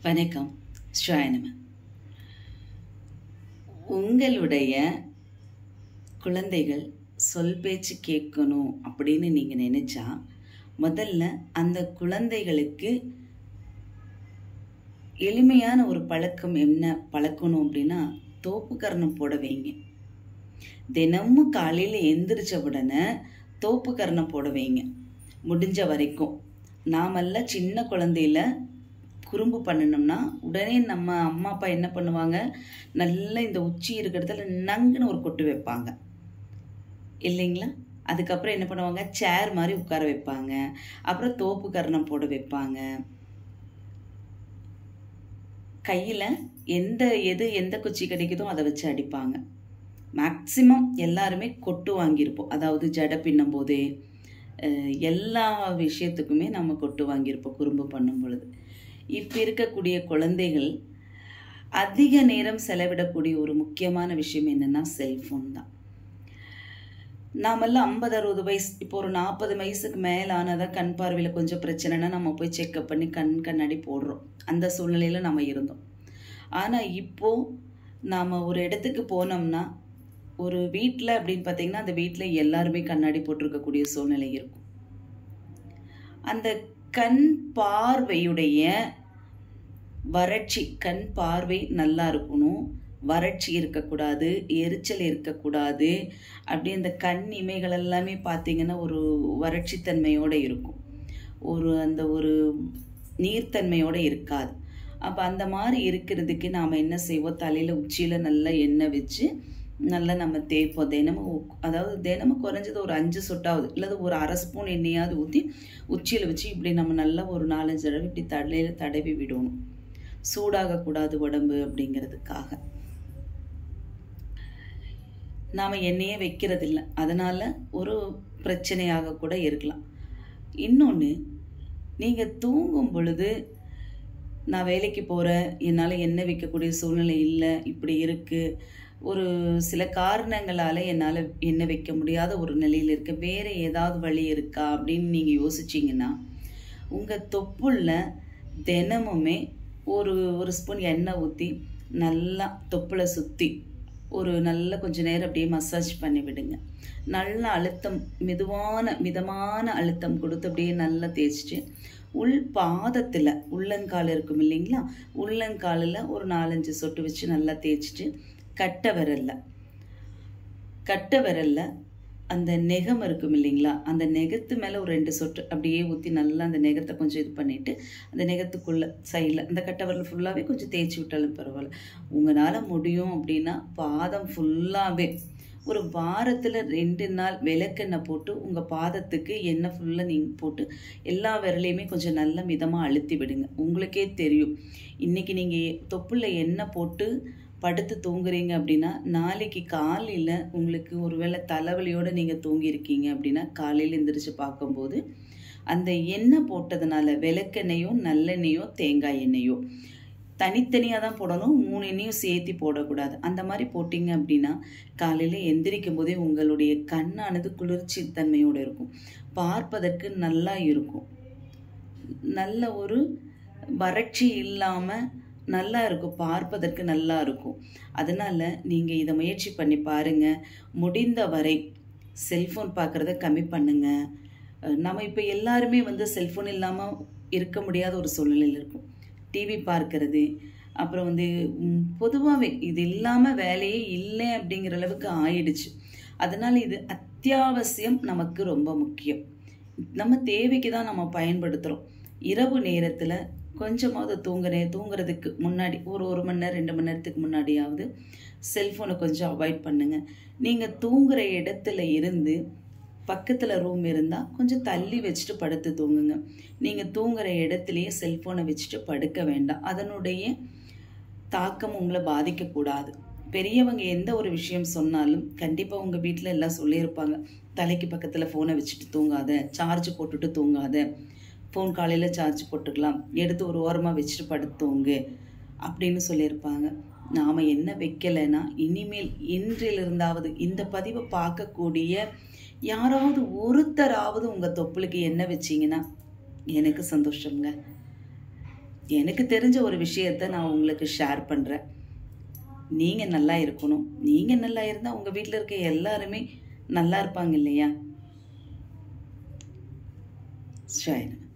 வணக்கம். ஸ்ராயனம. உங்களுடைய குழந்தைகள் சொல் பேச்சு கேட்கணும் அப்படின்னு நீங்கள் நினச்சா, முதல்ல அந்த குழந்தைகளுக்கு எளிமையான ஒரு பழக்கம் என்ன பழக்கணும் அப்படின்னா, தோப்பு கரணம் போட வைங்க. தினமும் காலையில் எந்திரிச்ச உடனே தோப்பு கரணம் போட வைங்க. முடிஞ்ச வரைக்கும் நாமெல்லாம் சின்ன குழந்தையில குறும்பு பண்ணணும்னா உடனே நம்ம அம்மா அப்பா என்ன பண்ணுவாங்க, நல்லா இந்த உச்சி இருக்கிறதுல நங்குன்னு ஒரு கொட்டு வைப்பாங்க இல்லைங்களா? அதுக்கப்புறம் என்ன பண்ணுவாங்க, சேர் மாதிரி உட்கார வைப்பாங்க. அப்புறம் தோப்பு கரணம் போட வைப்பாங்க. கையில் எந்த குச்சி கிடைக்குதோ அதை வச்சு அடிப்பாங்க. மேக்சிமம் எல்லாருமே கொட்டு வாங்கியிருப்போம். அதாவது ஜடை பின்னும் போதே எல்லா விஷயத்துக்குமே நம்ம கொட்டு வாங்கியிருப்போம் குறும்பு பண்ணும் பொழுது. இப்போ இருக்கக்கூடிய குழந்தைகள் அதிக நேரம் செலவிடக்கூடிய ஒரு முக்கியமான விஷயம் என்னென்னா செல்ஃபோன் தான். நாமெல்லாம் 50-60 வயசு, இப்போ ஒரு 40 வயசுக்கு மேலே ஆனதான் கண் பார்வையில் கொஞ்சம் பிரச்சனைனா நம்ம போய் செக்கப் பண்ணி கண்ணாடி போடுறோம். அந்த சூழ்நிலையில் நம்ம இருந்தோம். ஆனால் இப்போது நாம் ஒரு இடத்துக்கு போனோம்னா, ஒரு வீட்டில் அப்படின்னு பார்த்திங்கன்னா அந்த வீட்டில் எல்லாருமே கண்ணாடி போட்டிருக்கக்கூடிய சூழ்நிலை இருக்கும். அந்த கண் பார்வையுடைய வறட்சி, கண் பார்வை நல்லா இருக்கணும், வறட்சி இருக்கக்கூடாது, எரிச்சல் இருக்கக்கூடாது. அப்படி அந்த கண் இமைகள் எல்லாமே பார்த்திங்கன்னா ஒரு வறட்சித்தன்மையோடு இருக்கும், ஒரு நீர்த்தன்மையோடு இருக்காது. அப்போ அந்த மாதிரி இருக்கிறதுக்கு நாம் என்ன செய்வோம், தலையில் உச்சியில் நல்லா எண்ணெய் வச்சு நல்லா நம்ம தேய்ப்போம். தினமும் குறைஞ்சது ஒரு 5 சொட்டாவது இல்லது ஒரு அரை ஸ்பூன் எண்ணெயாவது ஊற்றி உச்சியில் வச்சு இப்படி நம்ம நல்லா ஒரு 4-5 தடவை இப்படி தலையில் தடவி விடணும். சூடாகக்கூடாது உடம்பு அப்படிங்கிறதுக்காக. நாம் எண்ணெயே வைக்கிறதில்ல, அதனால் ஒரு பிரச்சனையாக கூட இருக்கலாம். இன்னொன்று, நீங்கள் தூங்கும் பொழுது நான் வேலைக்கு போகிறேன், என்னால் எண்ணெய் வைக்கக்கூடிய சூழ்நிலை இல்லை, இப்படி இருக்குது, ஒரு சில காரணங்களால் என்னால் எண்ணெய் வைக்க முடியாத ஒரு நிலையில் இருக்க, வேறு ஏதாவது வழி இருக்கா அப்படின்னு நீங்கள் யோசிச்சிங்கன்னா, உங்கள் தொப்புள்ள தினமுமே ஒரு ஸ்பூன் எண்ணெய் ஊற்றி நல்லா தொப்புளை சுற்றி நல்ல கொஞ்சம் நேரம் அப்படியே மசாஜ் பண்ணி விடுங்க. நல்ல அழுத்தம், மிதமான அழுத்தம் கொடுத்து அப்படியே நல்லா தேய்ச்சிட்டு பாதத்தில் உள்ளங்கால் இருக்கும் இல்லைங்களா, உள்ளங்காலில் ஒரு 4-5 சொட்டு வச்சு நல்லா தேய்ச்சிட்டு கட்டை விரல்ல அந்த நெகம் இருக்கும் இல்லைங்களா, அந்த நெகத்து மேலே ஒரு 2 சொட்டு அப்படியே ஊற்றி நல்லா அந்த நெகத்தை கொஞ்சம் இது பண்ணிவிட்டு அந்த நெகத்துக்குள்ளே சைடில் அந்த கட்டை விரல் ஃபுல்லாகவே கொஞ்சம் தேய்ச்சி விட்டாலும் பரவாயில்ல. உங்களால் முடியும் அப்படின்னா பாதம் ஃபுல்லாகவே ஒரு வாரத்தில் 2 நாள் விளக்கெண்ணெய் போட்டு உங்கள் பாதத்துக்கு எண்ணெய் ஃபுல்லாக நீங்கள் போட்டு எல்லா விரலையுமே கொஞ்சம் நல்லா மிதமாக அழுத்தி விடுங்க. உங்களுக்கே தெரியும், இன்றைக்கி நீங்கள் தொப்புள்ள எண்ணெய் போட்டு படுத்து தூங்குறீங்க அப்படின்னா, நாளைக்கு காலையில் உங்களுக்கு ஒருவேளை தலைவலியோடு நீங்கள் தூங்கியிருக்கீங்க அப்படின்னா, காலையில் எந்திரிச்சு பார்க்கும்போது அந்த எண்ணெய் போட்டதுனால விளக்கெண்ணெயோ நல்லெண்ணெயோ தேங்காய் எண்ணெயோ தனித்தனியாக தான் போடணும், 3 எண்ணெயும் சேர்த்து போடக்கூடாது. அந்த மாதிரி போட்டிங்க அப்படின்னா காலையில் எந்திரிக்கும் போதே உங்களுடைய கண்ணானது குளிர்ச்சி தன்மையோடு இருக்கும், பார்ப்பதற்கு நல்லா இருக்கும், நல்ல ஒரு வறட்சி இல்லாமல் நல்லா இருக்கும், பார்ப்பதற்கு நல்லா இருக்கும். அதனால் நீங்கள் இதை முயற்சி பண்ணி பாருங்கள். முடிந்த வரை செல்ஃபோன் பார்க்குறத கம்மி பண்ணுங்கள். நம்ம இப்போ எல்லாருமே செல்ஃபோன் இல்லாமல் இருக்க முடியாத ஒரு சூழ்நிலையில் இருக்கும். டிவி பார்க்கறது, அப்புறம் பொதுவாகவே இது இல்லாமல் வேலையே இல்லை அப்படிங்கிற அளவுக்கு ஆயிடுச்சு. அதனால் இது அத்தியாவசியம், நமக்கு ரொம்ப முக்கியம். நம்ம தேவைக்கு தான் நம்ம பயன்படுத்துகிறோம். இரவு நேரத்தில் கொஞ்சமாவது தூங்குறதுக்கு முன்னாடி ஒரு மணி நேரம் 2 மணி நேரத்துக்கு முன்னாடியாவது செல்ஃபோனை கொஞ்சம் அவாய்ட் பண்ணுங்கள். நீங்கள் தூங்குகிற இடத்துல இருந்து பக்கத்தில் ரூம் இருந்தால் கொஞ்சம் தள்ளி வச்சுட்டு படுத்து தூங்குங்க. நீங்கள் தூங்குகிற இடத்துலையே செல்ஃபோனை வச்சுட்டு படுக்க வேண்டாம், அதனுடைய தாக்கம் உங்களை பாதிக்கக்கூடாது. பெரியவங்க எந்த ஒரு விஷயம் சொன்னாலும் கண்டிப்பாக உங்கள் வீட்டில் எல்லாம் சொல்லியிருப்பாங்க, தலைக்கு பக்கத்தில் ஃபோனை வச்சுட்டு தூங்காத, சார்ஜ் போட்டுட்டு தூங்காத, ஃபோன் காலையில் சார்ஜ் போட்டுக்கலாம், எடுத்து ஒரு ஓரமாக வச்சுட்டு படுத்தோங்க அப்படின்னு சொல்லியிருப்பாங்க. நாம் என்ன வைக்கலைன்னா, இனிமேல் இன்றிலிருந்தாவது இந்த பதிவை பார்க்கக்கூடிய யாராவது ஒருத்தராவது உங்கள் தொப்புளுக்கு என்ன வச்சிங்கன்னா எனக்கு சந்தோஷங்க. எனக்கு தெரிஞ்ச ஒரு விஷயத்த நான் உங்களுக்கு ஷேர் பண்ணுறேன். நீங்கள் நல்லா இருக்கணும். நீங்கள் நல்லா இருந்தால் உங்கள் வீட்டில் இருக்க எல்லாருமே நல்லா இருப்பாங்க இல்லையா? ஷாயனா.